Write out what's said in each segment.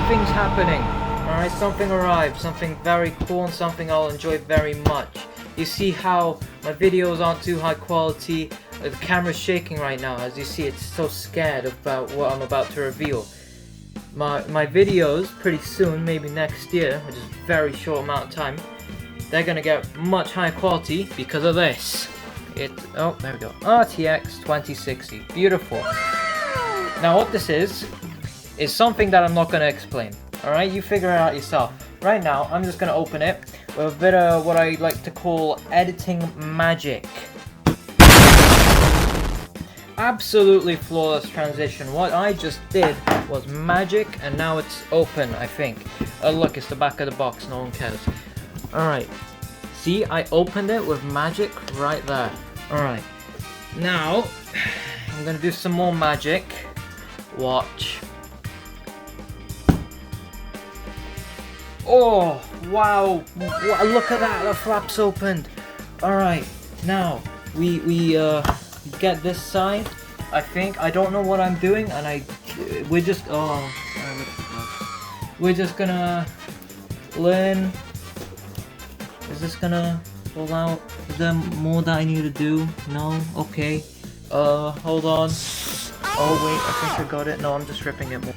something's happening. Alright, something arrived, something very cool and something I'll enjoy very much. You see how my videos aren't too high quality. The camera's shaking right now. As you see, it's so scared about what I'm about to reveal. My videos pretty soon, maybe next year, which is a very short amount of time, they're gonna get much higher quality because of this. Oh, there we go. RTX 2060. Beautiful. Now what this is something that I'm not gonna explain. Alright, you figure it out yourself. Right now, I'm just gonna open it with a bit of what I like to call editing magic. Absolutely flawless transition. What I just did was magic, and now it's open, I think. Oh look, it's the back of the box, no one cares. Alright, see, I opened it with magic right there. Alright, now, I'm gonna do some more magic. Watch. Oh, wow, look at that, the flap's opened. Alright, now, we get this side, I think. I don't know what I'm doing, and we're just gonna learn. Is this gonna roll out? Is there more that I need to do? No? Okay. Hold on. Oh wait, I think I got it. No, I'm just ripping it more.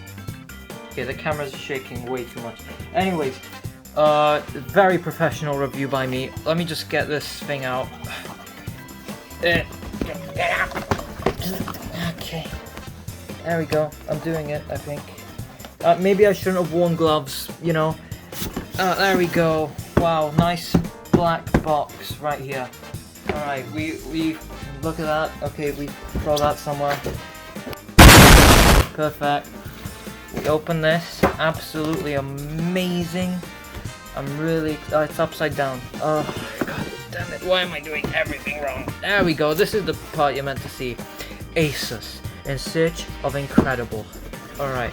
Okay, the camera's shaking way too much. Anyways, very professional review by me. Let me just get this thing out. Get out. Okay. There we go. I'm doing it, I think. Maybe I shouldn't have worn gloves, you know. There we go. Wow, nice black box right here. Alright, we look at that. Okay, we throw that somewhere. Perfect. We open this. Absolutely amazing. I'm really... Oh, it's upside down. Oh, god damn it. Why am I doing everything wrong? There we go. This is the part you're meant to see. Asus. In search of incredible. Alright.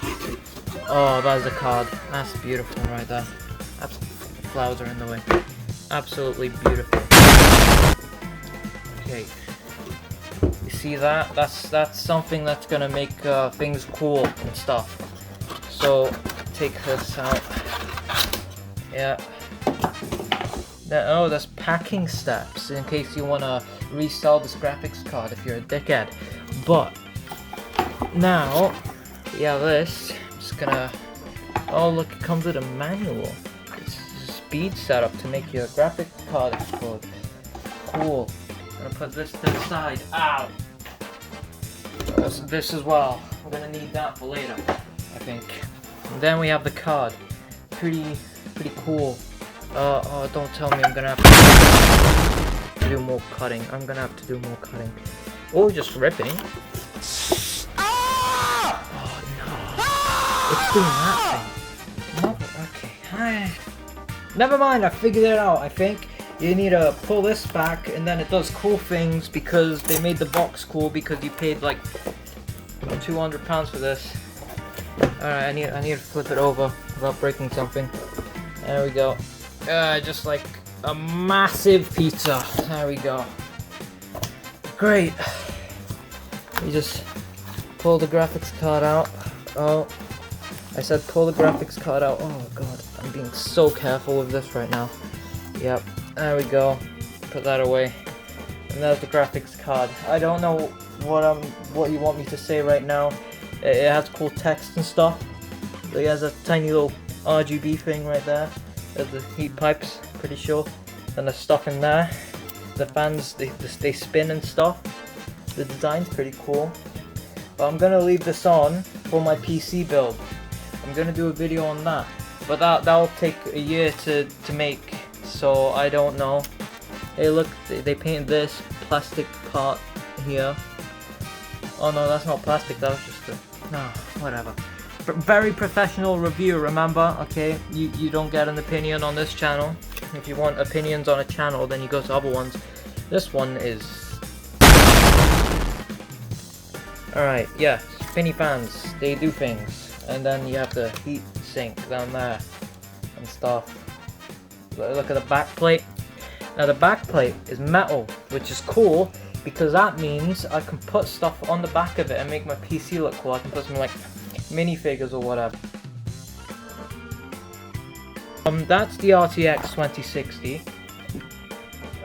Oh, that's the card. That's beautiful right there. Flowers are in the way. Absolutely beautiful. Okay. You see that? That's something that's gonna make things cool and stuff. So take this out. Yeah. Oh, there's packing steps in case you wanna resell this graphics card if you're a dickhead. But now, yeah, this. I'm just gonna. Oh look, it comes with a manual. It's a speed setup to make your graphics card explode. Cool. I'm gonna put this to the side. Ow. This as well. We're gonna need that for later, I think. And then we have the card. Pretty cool. Oh, don't tell me I'm gonna have to do more cutting. I'm gonna have to do more cutting. Or just ripping. Oh no. It's doing that thing. No, okay. Never mind, I figured it out, I think. You need to pull this back, and then it does cool things because they made the box cool because you paid like £200 for this. Alright, I need to flip it over without breaking something. There we go. Just like a massive pizza. There we go. Great. You just pull the graphics card out. Oh, I said pull the graphics card out. Oh god, I'm being so careful with this right now. Yep, there we go. Put that away. And there's the graphics card. I don't know what you want me to say right now. It has cool text and stuff. It has a tiny little RGB thing right there. There's the heat pipes, pretty sure. And there's stuff in there. The fans, they spin and stuff. The design's pretty cool. But I'm gonna leave this on for my PC build. I'm gonna do a video on that. But that'll take a year to make. So I don't know. Hey look, they painted this plastic part here. Oh no, that's not plastic, that was just a... No, whatever. Very professional review, remember? Okay, you don't get an opinion on this channel. If you want opinions on a channel, then you go to other ones. This one is... Alright, yeah, spinny fans, they do things. And then you have the heat sink down there and stuff. Look at the back plate. Now the back plate is metal, which is cool because that means I can put stuff on the back of it and make my PC look cool. I can put some like minifigures or whatever. That's the RTX 2060.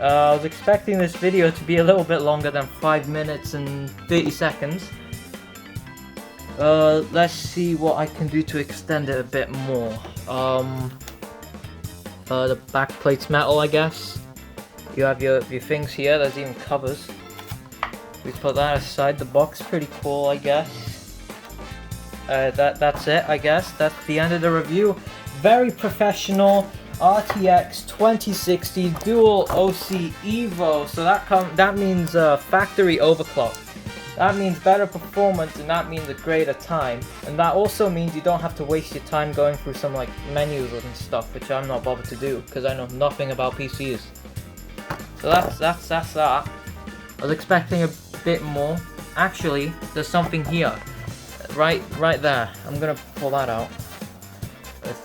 I was expecting this video to be a little bit longer than 5 minutes and 30 seconds. Let's see what I can do to extend it a bit more. The back plate's metal, I guess. You have your things here, there's even covers. We put that aside, the box pretty cool, I guess. That's it, I guess. That's the end of the review. Very professional RTX 2060 Dual OC Evo. So that means factory overclock. That means better performance, and that means a greater time. And that also means you don't have to waste your time going through some like menus and stuff, which I'm not bothered to do because I know nothing about PCs. So that's that. I was expecting a bit more. Actually, there's something here, right there. I'm gonna pull that out.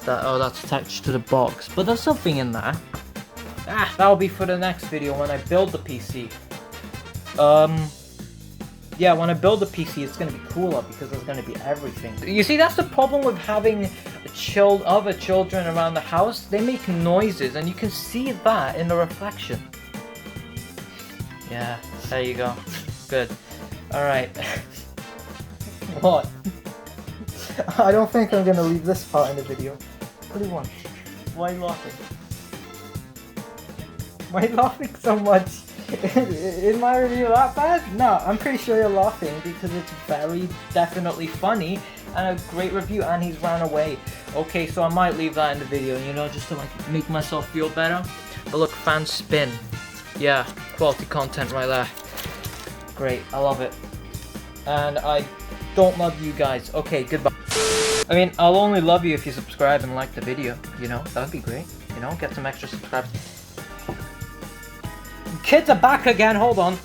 Oh, that's attached to the box, but there's something in there. That'll be for the next video when I build the PC. Yeah, when I build the PC, it's gonna be cooler because there's gonna be everything. You see, that's the problem with having other children around the house. They make noises, and you can see that in the reflection. Yeah, there you go. Good. Alright. What? I don't think I'm gonna leave this part in the video. What do you want? Why are you laughing? Why are you laughing so much? Is my review that bad? No, I'm pretty sure you're laughing because it's very definitely funny and a great review, and he's ran away. Okay, so I might leave that in the video, you know, just to like make myself feel better. But look, fan spin. Yeah, quality content right there. Great, I love it. And I don't love you guys. Okay, goodbye. I mean, I'll only love you if you subscribe and like the video, you know, that'd be great. You know, get some extra subscribers. Kids are back again, hold on.